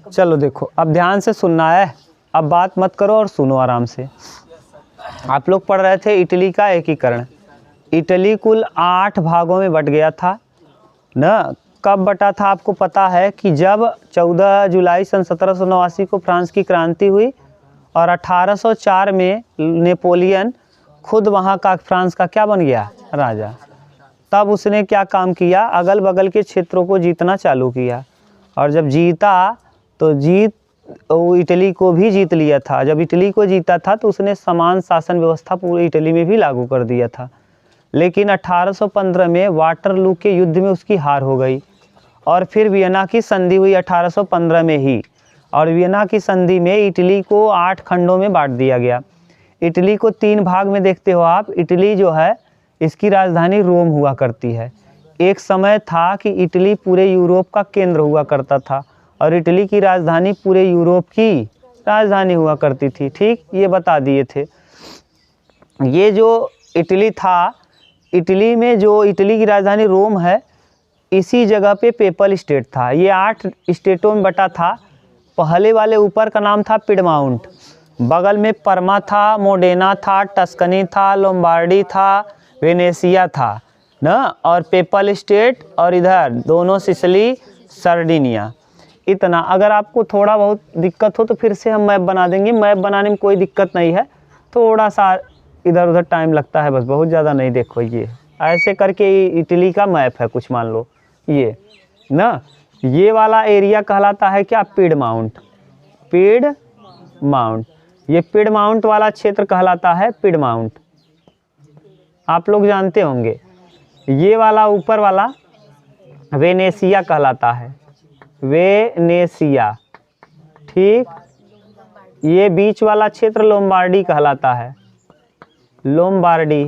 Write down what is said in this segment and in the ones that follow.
चलो देखो, अब ध्यान से सुनना है, अब बात मत करो और सुनो आराम से। आप लोग पढ़ रहे थे इटली का एकीकरण। इटली कुल 8 भागों में बट गया था ना। कब बटा था आपको पता है कि जब 14 जुलाई सन 1789 को फ्रांस की क्रांति हुई और 1804 में नेपोलियन खुद वहाँ का फ्रांस का क्या बन गया, राजा। तब उसने क्या काम किया, अगल बगल के क्षेत्रों को जीतना चालू किया और जब जीता तो वो इटली को भी जीत लिया था। जब इटली को जीता था तो उसने समान शासन व्यवस्था पूरी इटली में भी लागू कर दिया था। लेकिन 1815 में वाटरलू के युद्ध में उसकी हार हो गई और फिर वियना की संधि हुई 1815 में ही। और वियना की संधि में इटली को 8 खंडों में बांट दिया गया। इटली को 3 भाग में देखते हो आप। इटली जो है इसकी राजधानी रोम हुआ करती है। एक समय था कि इटली पूरे यूरोप का केंद्र हुआ करता था और इटली की राजधानी पूरे यूरोप की राजधानी हुआ करती थी। ठीक, ये बता दिए थे। ये जो इटली था, इटली में जो इटली की राजधानी रोम है, इसी जगह पे पेपल स्टेट था। ये 8 स्टेटों में बटा था। पहले वाले ऊपर का नाम था पिडमाउंट, बगल में परमा था, मोडेना था, टस्कनी था, लोम्बार्डी था, वेनेसिया था ना, और पेपल स्टेट, और इधर दोनों सिसिली, सर्डिनिया। इतना। अगर आपको थोड़ा बहुत दिक्कत हो तो फिर से हम मैप बना देंगे। मैप बनाने में कोई दिक्कत नहीं है, थोड़ा सा इधर उधर टाइम लगता है बस, बहुत ज़्यादा नहीं। देखो ये ऐसे करके इटली का मैप है कुछ, मान लो ये ना। ये वाला एरिया कहलाता है क्या, पिडमाउंट। पिडमाउंट, ये पिडमाउंट वाला क्षेत्र कहलाता है पिडमाउंट, आप लोग जानते होंगे। ये वाला ऊपर वाला वेनेसिया कहलाता है, वेनेसिया। ठीक, ये बीच वाला क्षेत्र लोम्बार्डी कहलाता है, लोम्बार्डी।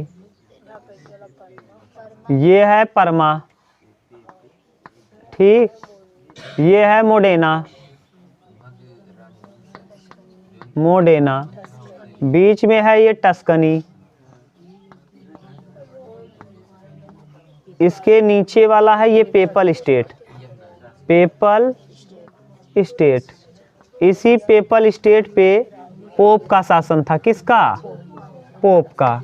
ये है परमा। ठीक, ये है मोडेना, मोडेना। बीच में है ये टस्कनी। इसके नीचे वाला है ये पेपल स्टेट, पेपल स्टेट। इसी पेपल स्टेट पे पोप का शासन था। किसका, पोप का।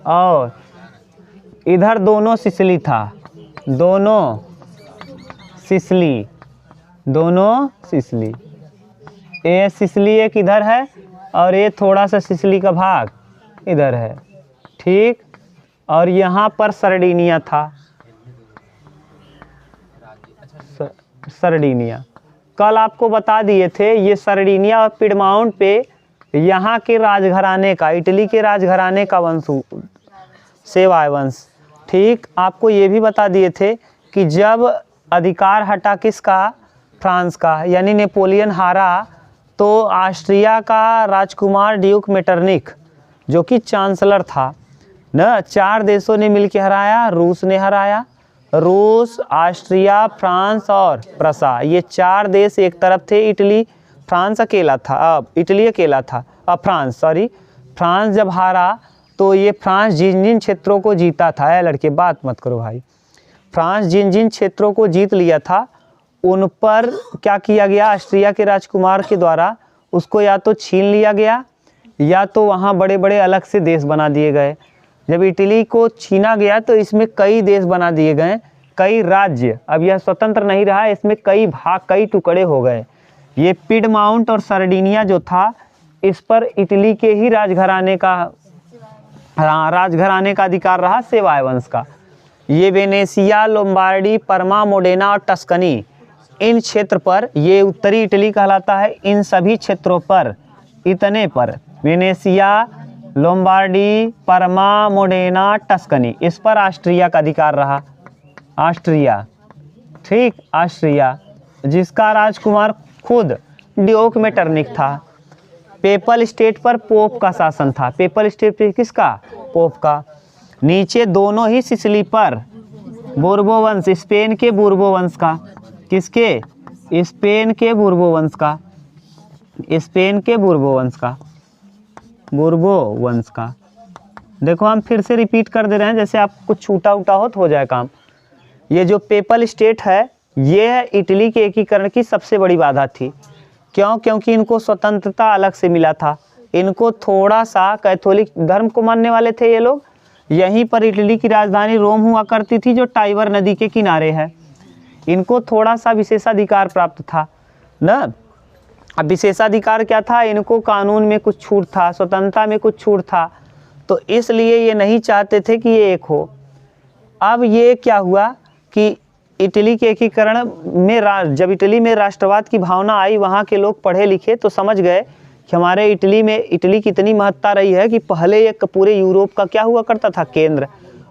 और इधर दोनों सिसिली था, दोनों सिसिली, दोनों सिसिली। ये सिसिली एक इधर है और ये थोड़ा सा सिसिली का भाग इधर है। ठीक, और यहाँ पर सर्डिनिया था, सर्डिनिया। कल आपको बता दिए थे ये सर्डिनिया और पिडमाउंट पे यहाँ के राजघराने का, इटली के राजघराने का वंश, सेवाय वंश। ठीक, आपको ये भी बता दिए थे कि जब अधिकार हटा किसका, फ्रांस का, यानी नेपोलियन हारा, तो ऑस्ट्रिया का राजकुमार ड्यूक मेटरनिक जो कि चांसलर था ना, 4 देशों ने मिलकर हराया। रूस ने हराया, रूस, ऑस्ट्रिया, फ्रांस और प्रसा। ये 4 देश एक तरफ थे। इटली, फ्रांस अकेला था, अब इटली अकेला था। अब फ्रांस जब हारा तो ये फ्रांस जिन जिन क्षेत्रों को जीता था, है लड़के बात मत करो भाई, फ्रांस जिन जिन क्षेत्रों को जीत लिया था उन पर क्या किया गया, ऑस्ट्रिया के राजकुमार के द्वारा उसको या तो छीन लिया गया या तो वहाँ बड़े बड़े अलग से देश बना दिए गए। जब इटली को छीना गया तो इसमें कई देश बना दिए गए, कई राज्य। अब यह स्वतंत्र नहीं रहा, इसमें कई भाग, कई टुकड़े हो गए। ये पिडमाउंट और सर्डिनिया जो था, इस पर इटली के ही राजघराने का अधिकार रहा, सेवाय वंश का। ये वेनेसिया, लोम्बार्डी, परमा, मोडेना और टस्कनी, इन क्षेत्र पर, ये उत्तरी इटली कहलाता है। इन सभी क्षेत्रों पर, इतने पर, वेनेसिया, लोम्बार्डी, परमा, मोडेना, टस्कनी, इस पर ऑस्ट्रिया का अधिकार रहा, ऑस्ट्रिया। ठीक, ऑस्ट्रिया, जिसका राजकुमार खुद ड्यूक मेटरनिक था। पेपल स्टेट पर पोप का शासन था। पेपल स्टेट पे किसका, पोप का। नीचे दोनों ही सिसिली पर बोर्बो वंश, स्पेन के बोर्बो वंश का। किसके, स्पेन के बोर्बो वंश का, स्पेन के बोर्बो वंश का, बोर्बो वंश का। देखो हम फिर से रिपीट कर दे रहे हैं, जैसे आप कुछ छूटा उटा हो तो हो जाए काम। ये जो पेपल स्टेट है ये इटली के एकीकरण की सबसे बड़ी बाधा थी। क्यों? क्योंकि इनको स्वतंत्रता अलग से मिला था। इनको थोड़ा सा कैथोलिक धर्म को मानने वाले थे ये लोग। यहीं पर इटली की राजधानी रोम हुआ करती थी, जो टाइबर नदी के किनारे है। इनको थोड़ा सा विशेषाधिकार प्राप्त था ना। अब विशेषाधिकार क्या था? इनको कानून में कुछ छूट था, स्वतंत्रता में कुछ छूट था, तो इसलिए ये नहीं चाहते थे कि ये एक हो। अब ये क्या हुआ कि इटली के एकीकरण में जब इटली में राष्ट्रवाद की भावना आई, वहाँ के लोग पढ़े लिखे तो समझ गए कि हमारे इटली की इतनी महत्ता रही है कि पहले एक पूरे यूरोप का क्या हुआ करता था, केंद्र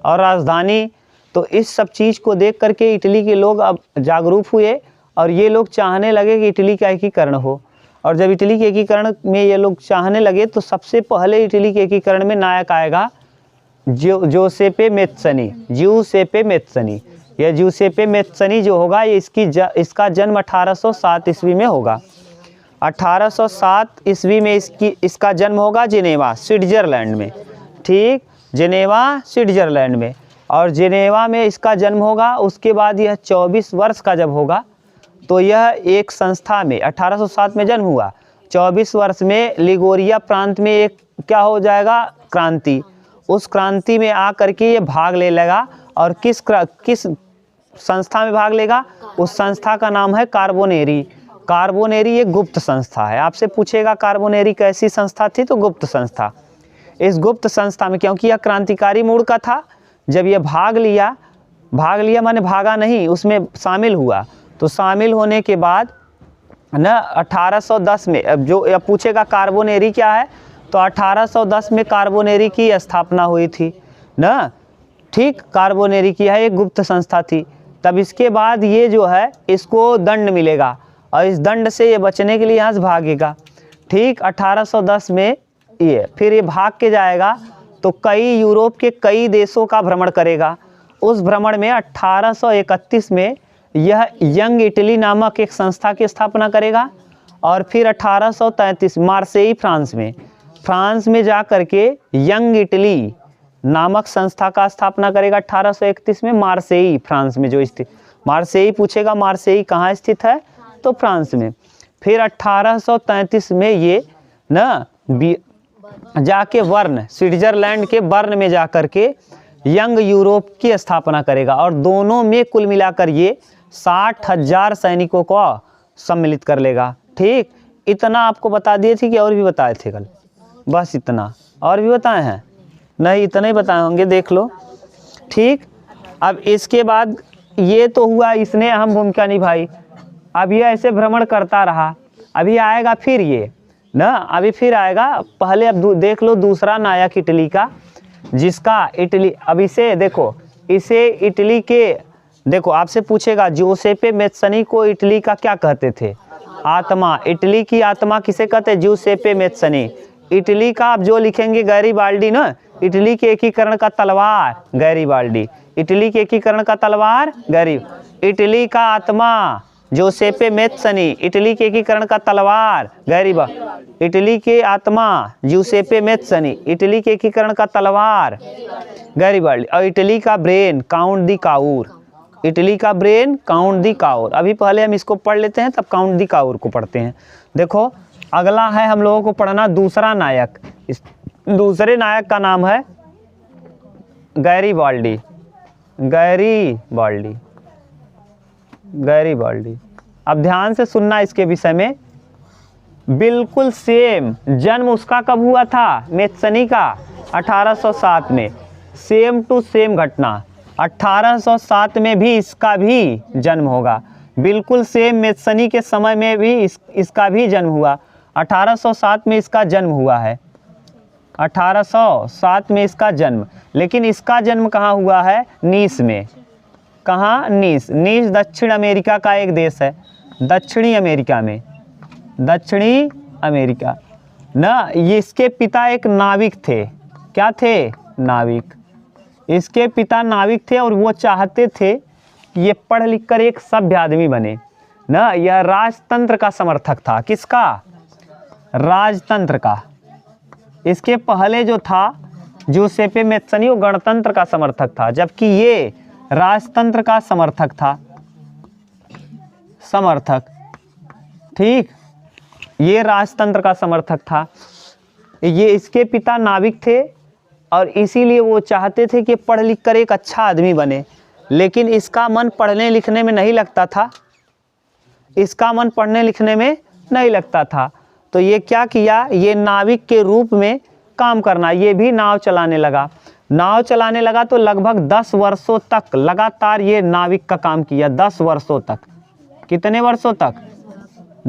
और राजधानी। तो इस सब चीज़ को देख करके इटली के लोग अब जागरूक हुए और ये लोग चाहने लगे कि इटली का एकीकरण हो। और जब इटली के एकीकरण में ये लोग चाहने लगे तो सबसे पहले इटली के एकीकरण में नायक आएगा ज्यूसेप्पे मैत्सनी। यह ज्यूसेप्पे मैत्सनी जो होगा, ये इसका जन्म 1807 ईस्वी में होगा। 1807 ईस्वी में इसका जन्म होगा जिनेवा, स्विट्जरलैंड में। ठीक, जिनेवा स्विट्जरलैंड में। और जिनेवा में इसका जन्म होगा। उसके बाद यह 24 वर्ष का जब होगा तो यह एक संस्था में 1807 में जन्म हुआ। 24 वर्ष में लिगोरिया प्रांत में एक क्या हो जाएगा, क्रांति। उस क्रांति में आ करके ये भाग ले लेगा। और किस संस्था में भाग लेगा? उस संस्था का नाम है कार्बोनेरी। कार्बोनेरी एक गुप्त संस्था है। आपसे पूछेगा कार्बोनेरी कैसी संस्था थी, तो गुप्त संस्था। इस गुप्त संस्था में, क्योंकि यह क्रांतिकारी मूड का था, जब यह भाग लिया माने भागा नहीं, उसमें शामिल हुआ। तो शामिल होने के बाद ना 1810 में, अब पूछेगा कार्बोनेरी क्या है, तो 1810 में कार्बोनेरी की स्थापना हुई थी ना। ठीक, कार्बोनेरी की है, एक गुप्त संस्था थी। तब इसके बाद ये जो है, इसको दंड मिलेगा और इस दंड से ये बचने के लिए यहाँ से भागेगा। ठीक, 1810 में फिर ये भाग के जाएगा तो कई यूरोप के कई देशों का भ्रमण करेगा। उस भ्रमण में 1831 में यह यंग इटली नामक एक संस्था की स्थापना करेगा। और फिर 1833 मार्सेई फ्रांस में जा करके यंग इटली नामक संस्था का स्थापना करेगा। 1831 में मार्सेई, फ्रांस में जो स्थित, मार्सेई पूछेगा, मार्सेई कहाँ स्थित है, तो फ्रांस में। फिर 1833 में ये ना जाके बर्न, स्विट्जरलैंड के बर्न में जा करके यंग यूरोप की स्थापना करेगा। और दोनों में कुल मिलाकर ये 60,000 सैनिकों को सम्मिलित कर लेगा। ठीक, इतना आपको बता दिए थे कि और भी बताए थे कल? बस इतना, और भी बताए हैं? नहीं, इतना ही बताए होंगे, देख लो। ठीक, अब इसके बाद ये तो हुआ, इसने अहम भूमिका निभाई। अब ये ऐसे भ्रमण करता रहा। अभी आएगा फिर ये ना, अभी फिर आएगा। पहले अब देख लो दूसरा नायक इटली का, जिसका इटली, अब इसे देखो, इसे इटली के, देखो आपसे पूछेगा ज्यूसेप्पे मैत्सनी को इटली का क्या कहते थे? आत्मा। इटली की आत्मा किसे कहते हैं? ज्यूसेप्पे मैत्सनी। इटली का आप जो लिखेंगे गैरीबाल्डी ना, इटली के एकीकरण का तलवार गैरीबाल्डी। इटली के एकीकरण का तलवार इटली का आत्मा ज्यूसेप्पे मैत्सनी। इटली के एकीकरण का तलवार इटली के आत्मा ज्यूसेप्पे मैत्सनी। इटली के एकीकरण का तलवार गैरीबाल्डी। और इटली का ब्रेन काउंट दी काउर। इटली का ब्रेन काउंट दी काउर। अभी पहले हम इसको पढ़ लेते हैं, तब काउंट दी काउर को पढ़ते हैं। देखो, अगला है हम लोगों को पढ़ना दूसरा नायक। इस दूसरे नायक का नाम है गैरीबाल्डी। अब ध्यान से सुनना इसके विषय में। बिल्कुल सेम जन्म उसका कब हुआ था? मैत्सनी का 1807 में। सेम टू सेम घटना 1807 में भी इसका भी जन्म होगा। बिल्कुल सेम मैत्सनी के समय में भी इसका भी जन्म हुआ। 1807 में इसका जन्म हुआ है। 1807 में इसका जन्म, लेकिन इसका जन्म कहाँ हुआ है? नीस में। कहाँ? नीस। नीस दक्षिण अमेरिका का एक देश है, दक्षिणी अमेरिका में। दक्षिणी अमेरिका ना। इसके पिता एक नाविक थे। क्या थे? नाविक। इसके पिता नाविक थे और वो चाहते थे कि ये पढ़ लिख कर एक सभ्य आदमी बने ना। यह राजतंत्र का समर्थक था। किसका? राजतंत्र का। इसके पहले जो था ज्यूसेप्पे मैत्सनी, वो गणतंत्र का समर्थक था, जबकि ये राजतंत्र का समर्थक था। समर्थक। ठीक, ये राजतंत्र का समर्थक था। ये इसके पिता नाविक थे और इसीलिए वो चाहते थे कि पढ़ लिख कर एक अच्छा आदमी बने, लेकिन इसका मन पढ़ने लिखने में नहीं लगता था। इसका मन पढ़ने लिखने में नहीं लगता था। तो ये क्या किया, ये नाविक के रूप में काम करना, ये भी नाव चलाने लगा। नाव चलाने लगा तो लगभग 10 वर्षों तक लगातार ये नाविक का काम किया। 10 वर्षों तक। कितने वर्षों तक?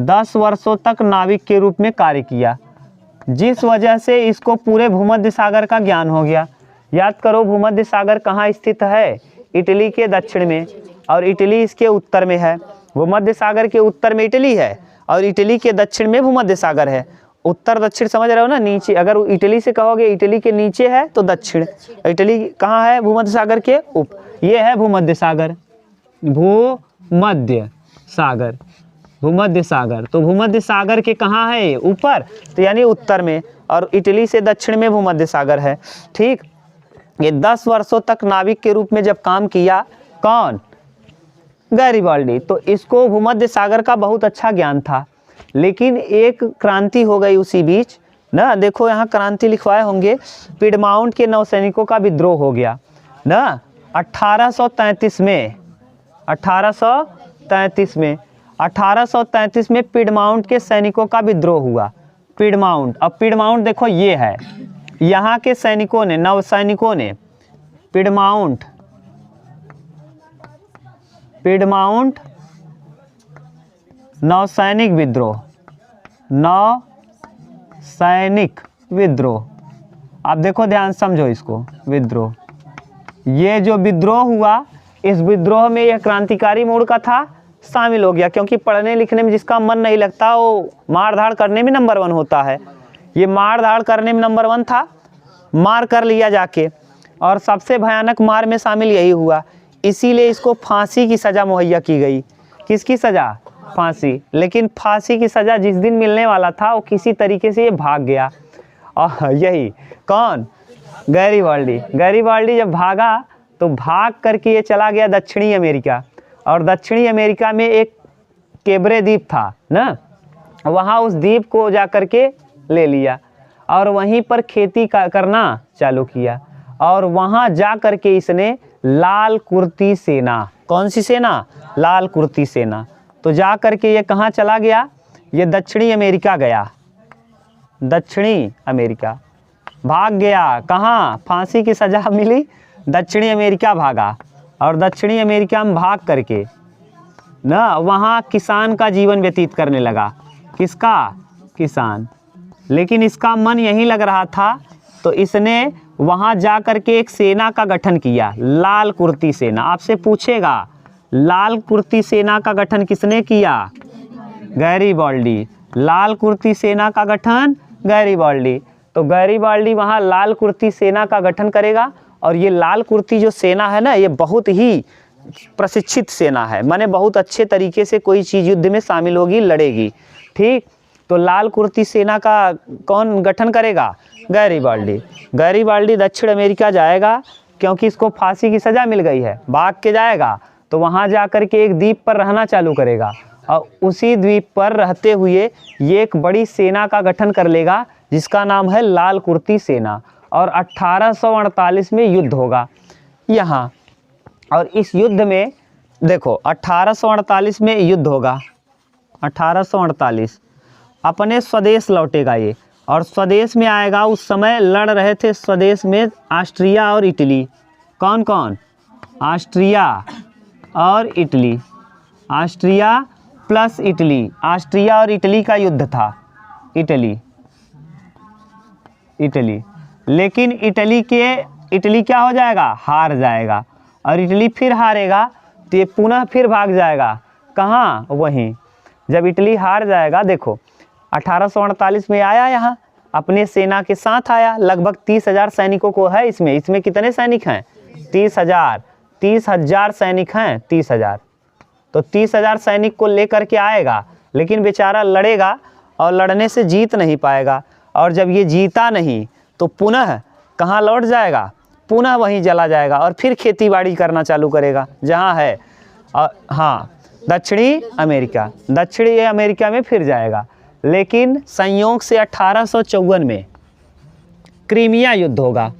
10 वर्षों तक नाविक के रूप में कार्य किया, जिस वजह से इसको पूरे भूमध्य सागर का ज्ञान हो गया। याद करो, भूमध्य सागर कहाँ स्थित है? इटली के दक्षिण में, और इटली इसके उत्तर में है। भूमध्य सागर के उत्तर में इटली है और इटली के दक्षिण में भूमध्य सागर है। उत्तर दक्षिण समझ रहे हो ना? नीचे, अगर इटली से कहोगे इटली के नीचे है तो दक्षिण। इटली कहाँ है? भूमध्य सागर के ये है भूमध्य सागर। भूमध्य सागर, भूमध्य सागर। तो भूमध्य सागर के कहाँ है? ऊपर, तो यानी उत्तर में, और इटली से दक्षिण में भूमध्य सागर है। ठीक, ये 10 वर्षों तक नाविक के रूप में जब काम किया, कौन? गैरिबाल्डी। तो इसको भूमध्य सागर का बहुत अच्छा ज्ञान था, लेकिन एक क्रांति हो गई उसी बीच ना। देखो यहाँ क्रांति लिखवाए होंगे। पिडमाउंट के नौसैनिकों का विद्रोह हो गया ना 1833 में। 1833 में पिडमाउंट के सैनिकों का विद्रोह हुआ। पिडमाउंट, अब पिडमाउंट देखो ये है, यहाँ के सैनिकों ने, नौसैनिकों ने पिडमाउंट नौसैनिक विद्रोह। अब देखो ध्यान समझो इसको, विद्रोह। ये जो विद्रोह हुआ, इस विद्रोह में यह क्रांतिकारी मोड़ का था, शामिल हो गया, क्योंकि पढ़ने लिखने में जिसका मन नहीं लगता वो मार धाड़ करने में नंबर 1 होता है। ये मार धाड़ करने में नंबर 1 था, मार कर लिया जाके, और सबसे भयानक मार में शामिल यही हुआ। इसीलिए इसको फांसी की सज़ा मुहैया की गई। किसकी सज़ा? फांसी। लेकिन फांसी की सज़ा जिस दिन मिलने वाला था वो किसी तरीके से ये भाग गया। और यही कौन? गैरिबाल्डी। गैरिबाल्डी जब भागा तो भाग करके ये चला गया दक्षिणी अमेरिका, और दक्षिणी अमेरिका में एक कैबरे द्वीप था ना, वहाँ उस द्वीप को जा करके ले लिया और वहीं पर खेती करना चालू किया। और वहाँ जा करके इसने लाल कुर्ती सेना, कौन सी सेना? लाल कुर्ती सेना। तो जा करके ये कहाँ चला गया? ये दक्षिणी अमेरिका गया। दक्षिणी अमेरिका भाग गया। कहाँ? फांसी की सज़ा मिली, दक्षिणी अमेरिका भागा, और दक्षिणी अमेरिका में भाग करके ना वहाँ किसान का जीवन व्यतीत करने लगा। किसका? किसान। लेकिन इसका मन यहीं लग रहा था, तो इसने वहाँ जा करके एक सेना का गठन किया, लाल कुर्ती सेना। आपसे पूछेगा लाल कुर्ती सेना का गठन किसने किया? गैरिबाल्डी। लाल कुर्ती सेना का गठन गैरिबाल्डी। तो गैरिबाल्डी वहाँ लाल कुर्ती सेना का गठन करेगा, और ये लाल कुर्ती जो सेना है ना, ये बहुत ही प्रशिक्षित सेना है, माने बहुत अच्छे तरीके से कोई चीज़ युद्ध में शामिल होगी, लड़ेगी। ठीक, तो लाल कुर्ती सेना का कौन गठन करेगा? गैरिबाल्डी। गैरिबाल्डी दक्षिण अमेरिका जाएगा, क्योंकि इसको फांसी की सज़ा मिल गई है, भाग के जाएगा। तो वहाँ जा कर के एक द्वीप पर रहना चालू करेगा, और उसी द्वीप पर रहते हुए ये एक बड़ी सेना का गठन कर लेगा, जिसका नाम है लाल कुर्ती सेना। और 1848 में युद्ध होगा यहाँ, और इस युद्ध में देखो 1848 में युद्ध होगा। 1848 अपने स्वदेश लौटेगा ये, और स्वदेश में आएगा। उस समय लड़ रहे थे स्वदेश में ऑस्ट्रिया और इटली। कौन कौन? ऑस्ट्रिया और Italy. Austria plus Italy. Austria और इटली का युद्ध था। इटली। लेकिन इटली क्या हो जाएगा? हार जाएगा, और इटली फिर हारेगा तो ये पुनः फिर भाग जाएगा। कहाँ? वहीं। जब इटली हार जाएगा, देखो 1848 में आया, यहाँ अपने सेना के साथ आया, लगभग 30,000 सैनिकों को है इसमें कितने सैनिक हैं? 30,000 सैनिक हैं। 30,000, तो 30,000 सैनिक को लेकर के आएगा, लेकिन बेचारा लड़ेगा और लड़ने से जीत नहीं पाएगा। और जब ये जीता नहीं तो पुनः कहाँ लौट जाएगा? पुनः वहीं चला जाएगा, और फिर खेती बाड़ी करना चालू करेगा जहाँ है। और हाँ, दक्षिणी अमेरिका में फिर जाएगा। लेकिन संयोग से 1854 में क्रीमिया युद्ध होगा।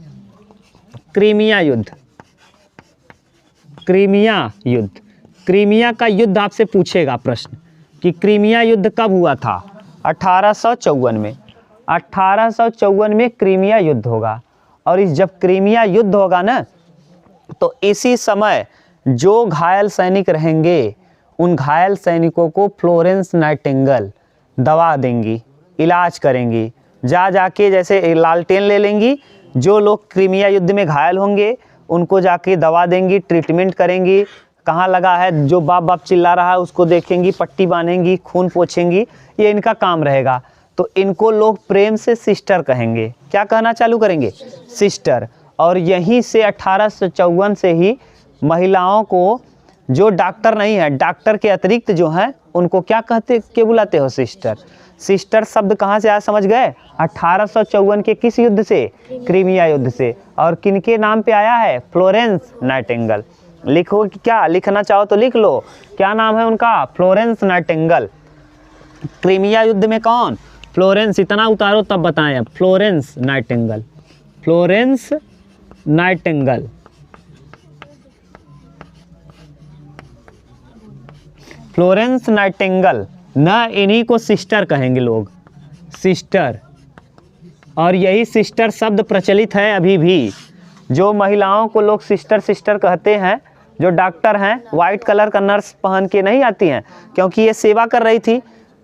क्रीमिया का युद्ध आपसे पूछेगा प्रश्न कि क्रीमिया युद्ध कब हुआ था? 1854 में। 1854 में क्रीमिया युद्ध होगा। और इस जब क्रीमिया युद्ध होगा ना, तो इसी समय जो घायल सैनिक रहेंगे उन घायल सैनिकों को फ्लोरेंस नाइटिंगेल दवा देंगी, इलाज करेंगी। जाके जैसे लालटेन ले लेंगी, जो लोग क्रीमिया युद्ध में घायल होंगे उनको जाके दवा देंगी, ट्रीटमेंट करेंगी। कहाँ लगा है, जो बाप बाप चिल्ला रहा है उसको देखेंगी, पट्टी बांधेंगी, खून पोंछेंगी, ये इनका काम रहेगा। तो इनको लोग प्रेम से सिस्टर कहेंगे। क्या कहना चालू करेंगे? सिस्टर। और यहीं से 1854 से ही महिलाओं को, जो डॉक्टर नहीं है, डॉक्टर के अतिरिक्त जो हैं उनको क्या कहते के बुलाते हो? सिस्टर। सिस्टर शब्द कहाँ से आया समझ गए? 1854 के किस युद्ध से? क्रीमिया युद्ध से। और किनके नाम पे आया है? Florence Nightingale. लिखो कि क्या लिखना चाहो तो लिख लो, क्या नाम है उनका? Florence Nightingale. क्रीमिया युद्ध में कौन? फ्लोरेंस। इतना उतारो तब बताएं अब। Florence Nightingale. फ्लोरेंस नाइटिंगेल ना, इन्हीं को सिस्टर कहेंगे लोग, सिस्टर। और यही सिस्टर शब्द प्रचलित है अभी भी। जो महिलाओं को लोग सिस्टर कहते हैं, जो डॉक्टर हैं, वाइट कलर का नर्स पहन के नहीं आती हैं, क्योंकि ये सेवा कर रही थी।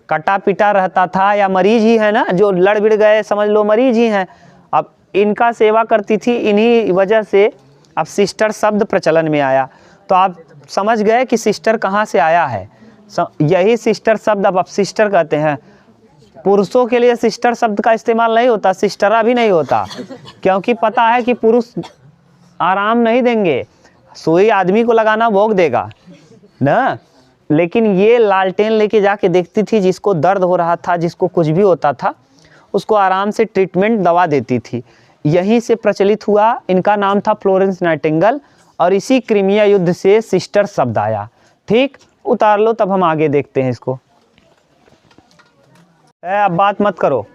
कटा पिटा रहता था, या मरीज ही है ना, जो लड़ भिड़ गए समझ लो मरीज ही हैं, अब इनका सेवा करती थी। इन्हीं वजह से अब सिस्टर शब्द प्रचलन में आया। तो आप समझ गए कि सिस्टर कहाँ से आया है। यही सिस्टर शब्द अब सिस्टर कहते हैं। पुरुषों के लिए सिस्टर शब्द का इस्तेमाल नहीं होता, सिस्टरा भी नहीं होता, क्योंकि पता है कि पुरुष आराम नहीं देंगे, सुई आदमी को लगाना भोग देगा ना। लेकिन ये लालटेन लेके जाके देखती थी, जिसको दर्द हो रहा था, जिसको कुछ भी होता था, उसको आराम से ट्रीटमेंट दवा देती थी। यहीं से प्रचलित हुआ। इनका नाम था फ्लोरेंस नाइटिंगेल, और इसी क्रीमिया युद्ध से सिस्टर शब्द आया। ठीक, उतार लो, तब हम आगे देखते हैं इसको। अब बात मत करो,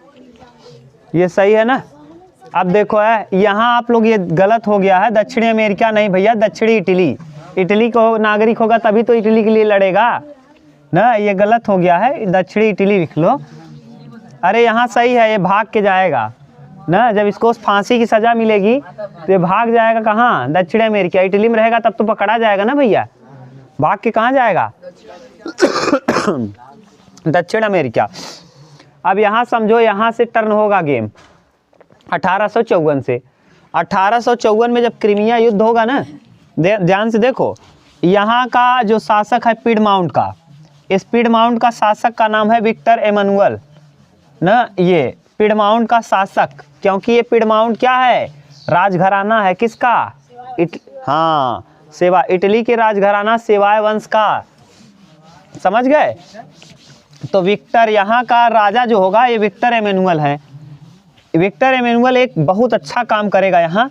ये सही है ना। अब देखो है, यहाँ आप लोग ये गलत हो गया है। दक्षिणी अमेरिका नहीं भैया, दक्षिणी इटली। इटली को नागरिक होगा तभी तो इटली के लिए लड़ेगा ना, ये गलत हो गया है। दक्षिणी इटली लिख लो। अरे यहाँ सही है, ये भाग के जाएगा ना। जब इसको फांसी की सज़ा मिलेगी तो ये भाग जाएगा कहाँ? दक्षिणी अमेरिका। इटली में रहेगा तब तो पकड़ा जाएगा ना भैया, भाग के कहाँ जाएगा? दक्षिण अमेरिका। अब यहाँ समझो, यहाँ से टर्न होगा गेम 1854 से। 1854 में जब क्रीमिया युद्ध होगा ना, ध्यान से देखो, यहाँ का जो शासक है पिडमाउंट का, इस पिडमाउंट का शासक का नाम है विक्टर एमनुअल ना। ये पिडमाउंट का शासक, क्योंकि ये पिडमाउंट क्या है? राजघराना है किसका? हाँ, इटली के राजघराना सेवाय वंश का। समझ गए? तो विक्टर, यहाँ का राजा जो होगा ये विक्टर एमनुअल है। विक्टर एमनुअल एक बहुत अच्छा काम करेगा यहाँ।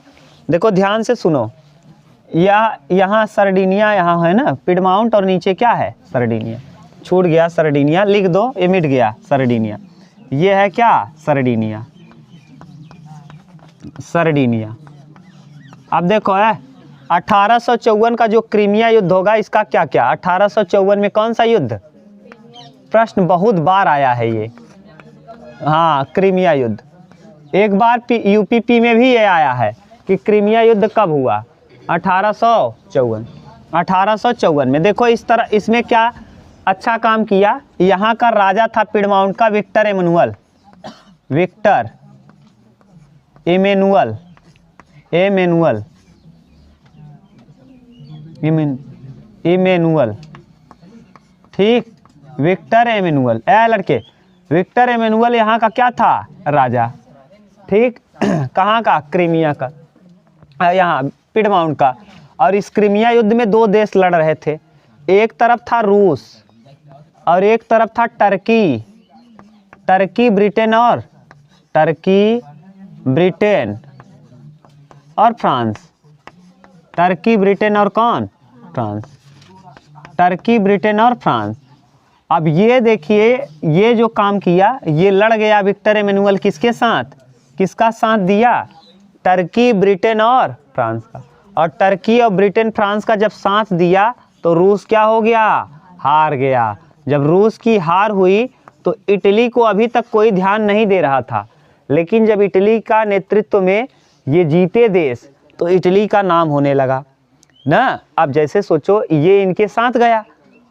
देखो ध्यान से सुनो, यहाँ सरडिनिया यहाँ है ना, पिडमाउंट, और नीचे क्या है? सरडिनिया। छूट गया सरडिनिया, लिख दो, ये मिट गया सरडिनिया। ये है क्या? सरडिनिया। अब देखो है, 1854 का जो क्रीमिया युद्ध होगा, इसका क्या क्या? 1854 में कौन सा युद्ध? प्रश्न बहुत बार आया है ये। हाँ, क्रीमिया युद्ध। एक बार यूपीपी में भी ये आया है कि क्रीमिया युद्ध कब हुआ? 1854 में। देखो इस तरह, इसमें क्या अच्छा काम किया। यहाँ का राजा था पिडमाउंट का विक्टर एमनुअल। ठीक, विक्टर एमनुअल। लड़के, विक्टर एमनुअल यहाँ का क्या था? राजा। ठीक, कहाँ का? क्रीमिया का, यहाँ पिडमाउंट का। और इस क्रीमिया युद्ध में दो देश लड़ रहे थे। एक तरफ था रूस और एक तरफ था टर्की। ब्रिटेन और फ्रांस। टर्की, ब्रिटेन और कौन? फ्रांस। टर्की, ब्रिटेन और फ्रांस। अब ये देखिए, ये जो काम किया, ये लड़ गया विक्टर एमेनुअल किसके साथ, किसका साथ दिया, टर्की, ब्रिटेन और फ्रांस का। और टर्की और ब्रिटेन फ्रांस का जब साथ दिया तो रूस क्या हो गया, हार गया। जब रूस की हार हुई तो इटली को अभी तक कोई ध्यान नहीं दे रहा था, लेकिन जब इटली का नेतृत्व में ये जीते देश तो इटली का नाम होने लगा ना। अब जैसे सोचो, ये इनके साथ गया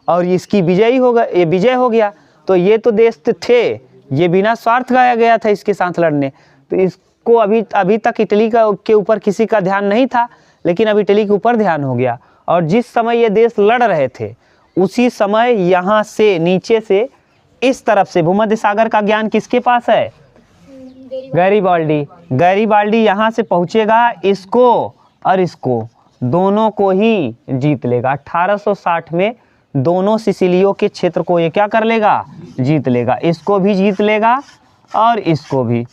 और इसकी विजयी हो गया, ये विजय हो गया, तो ये तो देश थे, ये बिना स्वार्थ गाया गया था इसके साथ लड़ने, तो इसको अभी तक इटली के ऊपर किसी का ध्यान नहीं था, लेकिन अब इटली के ऊपर ध्यान हो गया। और जिस समय ये देश लड़ रहे थे उसी समय यहाँ से नीचे से इस तरफ से भूमध्य सागर का ज्ञान किसके पास है, गैरीबाल्डी। गैरीबाल्डी यहाँ से पहुँचेगा, इसको और इसको दोनों को ही जीत लेगा। 1860 में दोनों सिसिलियों के क्षेत्र को ये क्या कर लेगा, जीत लेगा, इसको भी जीत लेगा और इसको भी।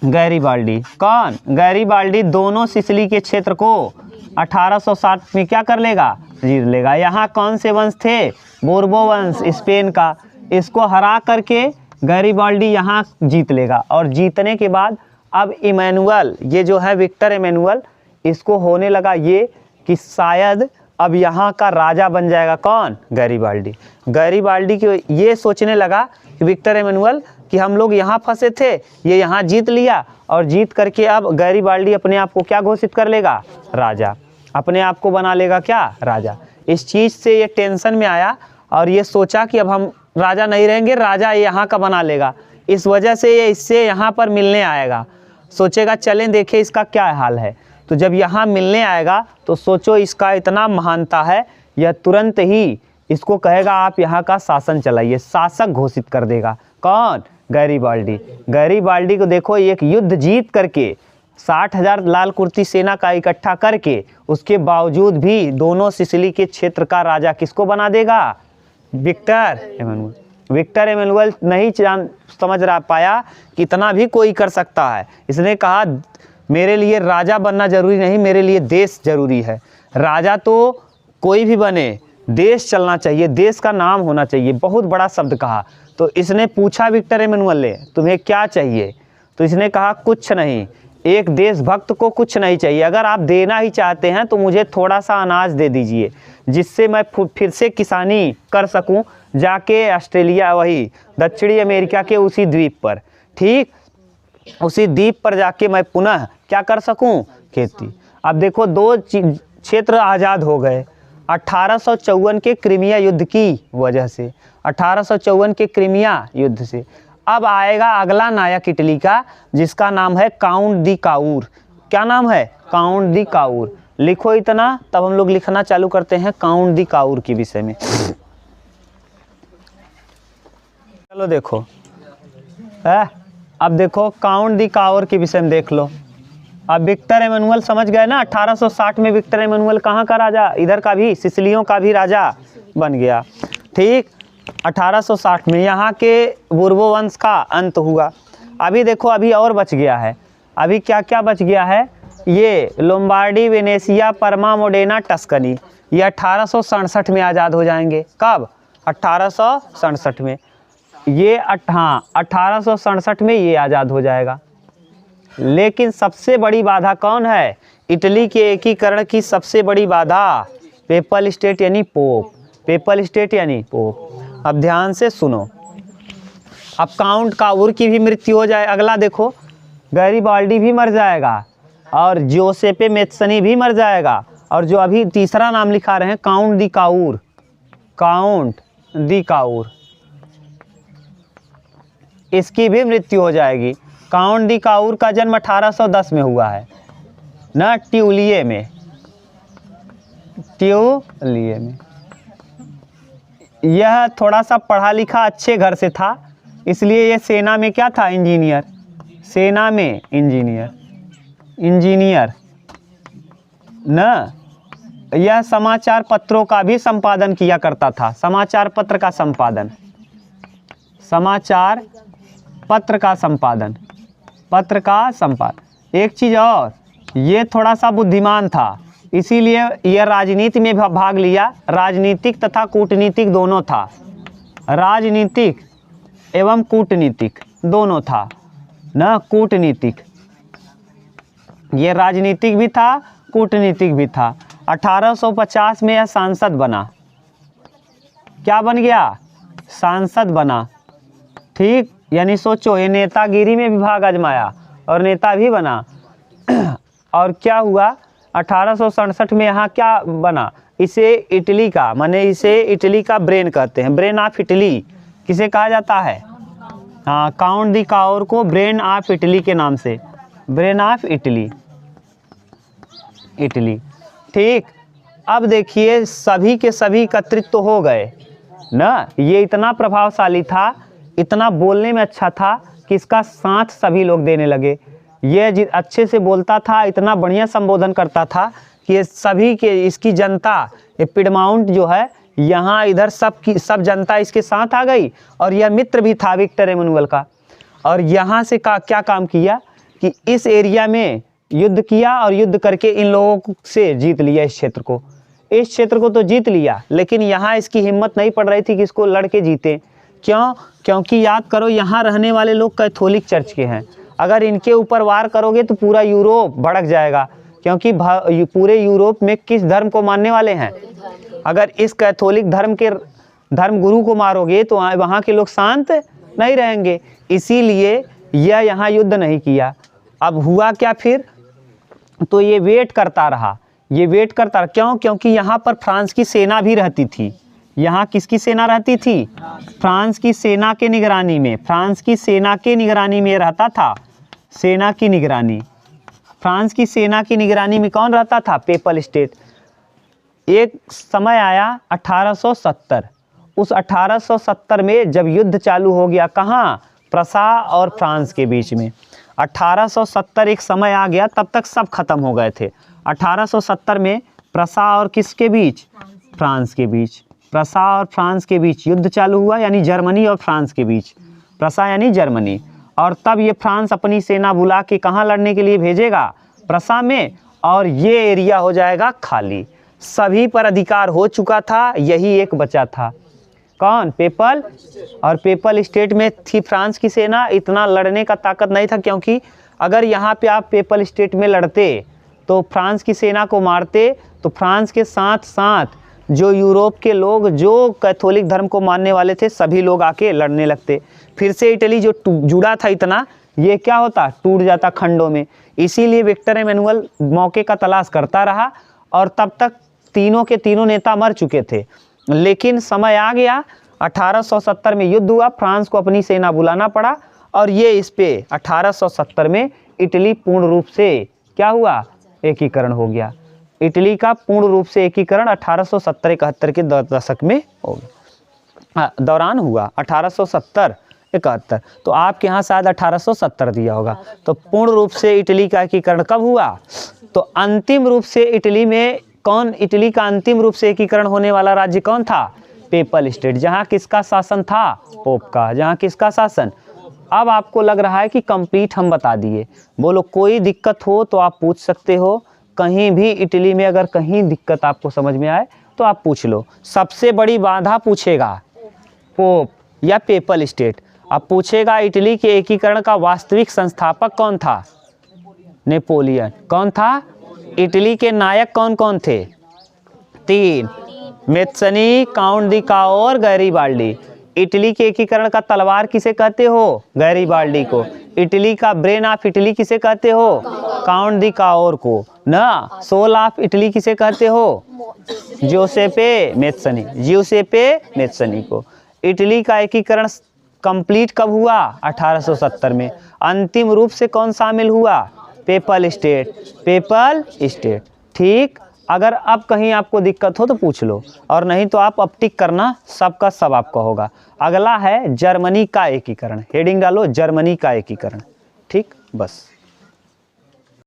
गैरीबाल्डी कौन, गैरीबाल्डी दोनों सिसिली के क्षेत्र को 1860 में क्या कर लेगा, जीत लेगा। यहाँ कौन से वंश थे, बोर्बो वंश, स्पेन का। इसको हरा करके गैरीबाल्डी यहाँ जीत लेगा। और जीतने के बाद अब इमैनुअल, ये जो है विक्टर एमेनुअल, इसको होने लगा ये कि शायद अब यहाँ का राजा बन जाएगा कौन, गैरीबाल्डी। गैरीबाल्डी को ये सोचने लगा कि विक्टर एमेनुअल कि हम लोग यहाँ फंसे थे, ये यहाँ जीत लिया, और जीत करके अब गैरीबाल्डी अपने आप को क्या घोषित कर लेगा, राजा, अपने आप को बना लेगा क्या, राजा। इस चीज़ से ये टेंशन में आया और ये सोचा कि अब हम राजा नहीं रहेंगे, राजा यहाँ का बना लेगा। इस वजह से ये इससे यहाँ पर मिलने आएगा, सोचेगा चलें देखें इसका क्या हाल है। तो जब यहाँ मिलने आएगा तो सोचो इसका इतना महानता है, यह तुरंत ही इसको कहेगा आप यहाँ का शासन चलाइए, शासक घोषित कर देगा। कौन, गैरीबाल्डी। गैरीबाल्डी को देखो एक युद्ध जीत करके 60,000 लाल कुर्ती सेना का इकट्ठा करके उसके बावजूद भी दोनों सिसिली के क्षेत्र का राजा किसको बना देगा, विक्टर एमेनुअल। विक्टर एमेनुअल नहीं समझ रहा पाया कि इतना भी कोई कर सकता है। इसने कहा मेरे लिए राजा बनना जरूरी नहीं, मेरे लिए देश जरूरी है। राजा तो कोई भी बने, देश चलना चाहिए, देश का नाम होना चाहिए। बहुत बड़ा शब्द कहा। तो इसने पूछा विक्टर एमेनुअल ने तुम्हें क्या चाहिए, तो इसने कहा कुछ नहीं, एक देशभक्त को कुछ नहीं चाहिए, अगर आप देना ही चाहते हैं तो मुझे थोड़ा सा अनाज दे दीजिए जिससे मैं फिर से किसानी कर सकूं, जाके ऑस्ट्रेलिया, वही दक्षिणी अमेरिका के उसी द्वीप पर, ठीक उसी द्वीप पर जाके मैं पुनः क्या कर सकूं, खेती। अब देखो दो क्षेत्र आज़ाद हो गए 1854 के क्रीमिया युद्ध की वजह से, 1854 के क्रीमिया युद्ध से। अब आएगा अगला नायक इटली का, जिसका नाम है काउंट दी काउर। क्या नाम है, काउंट दी काउर। लिखो इतना, तब हम लोग लिखना चालू करते हैं काउंट दी काउर के विषय में। चलो देखो, अब देखो काउंट दी काउर के विषय में देख लो। अब विक्टर एमेनुअल समझ गए ना, 1860 में विक्टर एमेनुअल कहाँ का राजा, इधर का भी, सिसिलियों का भी राजा बन गया, ठीक। 1860 में यहाँ के बोर्बो वंश का अंत हुआ। अभी देखो अभी और बच गया है, अभी क्या क्या बच गया है, ये लोम्बार्डी, वेनेसिया, परमा, मोडेना, टस्कनी, ये 1867 में आज़ाद हो जाएंगे। कब, 1867 में। ये 1867 में ये आज़ाद हो जाएगा। लेकिन सबसे बड़ी बाधा कौन है, इटली के एकीकरण की सबसे बड़ी बाधा पेपल स्टेट यानी पोप, पेपल स्टेट यानी पोप। अब ध्यान से सुनो, अब काउंट काउर की भी मृत्यु हो जाए। अगला देखो, गैरीबाल्डी भी मर जाएगा और जोसेपे मेत्सनी भी मर जाएगा, और जो अभी तीसरा नाम लिखा रहे हैं काउंट दी काउर, काउंट दी काउर, इसकी भी मृत्यु हो जाएगी। काउंट दी काउर का जन्म 1810 में हुआ है ना, ट्यूलिए में, ट्यूलिए में। यह थोड़ा सा पढ़ा लिखा अच्छे घर से था, इसलिए यह सेना में क्या था, इंजीनियर, सेना में इंजीनियर, इंजीनियर ना। यह समाचार पत्रों का भी संपादन किया करता था, समाचार पत्र का संपादन, समाचार पत्र का संपादन, पत्र का संपादन। एक चीज़ और, ये थोड़ा सा बुद्धिमान था, इसीलिए यह राजनीति में भाग लिया। राजनीतिक तथा कूटनीतिक दोनों था, राजनीतिक एवं कूटनीतिक दोनों था ना। कूटनीतिक, ये राजनीतिक भी था, कूटनीतिक भी था। 1850 में यह सांसद बना। क्या बन गया? सांसद बना। ठीक, यानी सोचो, ये नेतागिरी में भी भाग आजमाया और नेता भी बना। और क्या हुआ? 1867 में यहाँ क्या बना? इसे इटली का, माने इसे इटली का ब्रेन कहते हैं, ब्रेन ऑफ इटली किसे कहा जाता है? हाँ, काउंट दी काओर को ब्रेन ऑफ इटली के नाम से, ब्रेन ऑफ इटली, इटली। ठीक, अब देखिए सभी के सभी एकत्रित तो हो गए ना। ये इतना प्रभावशाली था, इतना बोलने में अच्छा था कि इसका साथ सभी लोग देने लगे। ये अच्छे से बोलता था, इतना बढ़िया संबोधन करता था कि ये सभी के, इसकी जनता, ये पिडमाउंट जो है यहाँ, इधर सब जनता इसके साथ आ गई। और यह मित्र भी था विक्टर एमैनुअल का। और यहाँ से क्या काम किया कि इस एरिया में युद्ध किया और युद्ध करके इन लोगों से जीत लिया इस क्षेत्र को। इस क्षेत्र को तो जीत लिया, लेकिन यहाँ इसकी हिम्मत नहीं पड़ रही थी कि इसको लड़के जीते। क्यों? क्योंकि याद करो, यहाँ रहने वाले लोग कैथोलिक चर्च के हैं। अगर इनके ऊपर वार करोगे तो पूरा यूरोप भड़क जाएगा, क्योंकि पूरे यूरोप में किस धर्म को मानने वाले हैं? अगर इस कैथोलिक धर्म के धर्म गुरु को मारोगे तो वहाँ के लोग शांत नहीं रहेंगे। इसीलिए यह यहाँ युद्ध नहीं किया। अब हुआ क्या फिर? तो ये वेट करता रहा, ये वेट करता रहा। क्यों? क्योंकि यहाँ पर फ्रांस की सेना भी रहती थी। यहाँ किसकी सेना रहती थी? फ्रांस की सेना के निगरानी में, फ्रांस की सेना के निगरानी में रहता था। सेना की निगरानी, फ्रांस की सेना की निगरानी में कौन रहता था? PayPal state. एक समय आया 1870, उस 1870 में जब युद्ध चालू हो गया, कहाँ? प्रसा और फ्रांस के बीच में। 1870 एक समय आ गया, तब तक सब खत्म हो गए थे। 1870 में प्रसा और किसके बीच? फ्रांस के बीच। प्रसा और फ्रांस के बीच युद्ध चालू हुआ, यानी जर्मनी और फ्रांस के बीच। प्रसा यानी जर्मनी। और तब ये फ्रांस अपनी सेना बुला के कहाँ लड़ने के लिए भेजेगा? प्रसा में। और ये एरिया हो जाएगा खाली। सभी पर अधिकार हो चुका था, यही एक बचा था। कौन? पेपल। और पेपल स्टेट में थी फ्रांस की सेना। इतना लड़ने का ताकत नहीं था, क्योंकि अगर यहाँ पे आप पेपल स्टेट में लड़ते तो फ्रांस की सेना को मारते, तो फ्रांस के साथ साथ जो यूरोप के लोग जो कैथोलिक धर्म को मानने वाले थे, सभी लोग आके लड़ने लगते। फिर से इटली जो जुड़ा था इतना, ये क्या होता? टूट जाता खंडों में। इसीलिए विक्टर एमैनुअल मौके का तलाश करता रहा, और तब तक तीनों के तीनों नेता मर चुके थे। लेकिन समय आ गया, 1870 में युद्ध हुआ, फ्रांस को अपनी सेना बुलाना पड़ा, और ये इस पे 1870 में इटली पूर्ण रूप से क्या हुआ? एकीकरण हो गया। इटली का पूर्ण रूप से एकीकरण 1870-71 के दशक में हो गया, दौरान हुआ। 1870-71, तो आपके यहाँ शायद 1870 दिया होगा। तो पूर्ण रूप से इटली का एकीकरण कब हुआ? तो अंतिम रूप से इटली में कौन? इटली का अंतिम रूप से एकीकरण होने वाला राज्य कौन था? PayPal state. जहाँ किसका शासन था? पोप का। जहाँ किसका शासन? अब आपको लग रहा है कि कंप्लीट हम बता दिए। बोलो, कोई दिक्कत हो तो आप पूछ सकते हो। कहीं भी इटली में अगर कहीं दिक्कत आपको समझ में आए तो आप पूछ लो। सबसे बड़ी बाधा पूछेगा पोप या पेपल स्टेट। अब पूछेगा इटली के एकीकरण का वास्तविक संस्थापक कौन था? नेपोलियन। कौन था? इटली के नायक कौन कौन थे? 3, मेत्सनी, काउंट दी काओर, गैरीबाल्डी। इटली के एकीकरण का तलवार किसे कहते हो? गैरीबाल्डी को। इटली का ब्रेन ऑफ इटली किसे कहते हो? काउंट दी काओर को ना। सोल ऑफ इटली किसे कहते हो? जोसेपे मेत्सनी, जिउसेपे मेत्सनी को। इटली का एकीकरण कंप्लीट कब हुआ? 1870 में। अंतिम रूप से कौन शामिल हुआ? PayPal state. PayPal state. ठीक। अगर अब कहीं आपको दिक्कत हो तो पूछ लो, और नहीं तो आप अब टिक करना, सबका सब आपका होगा। अगला है जर्मनी का एकीकरण। हेडिंग डालो, जर्मनी का एकीकरण। ठीक, बस।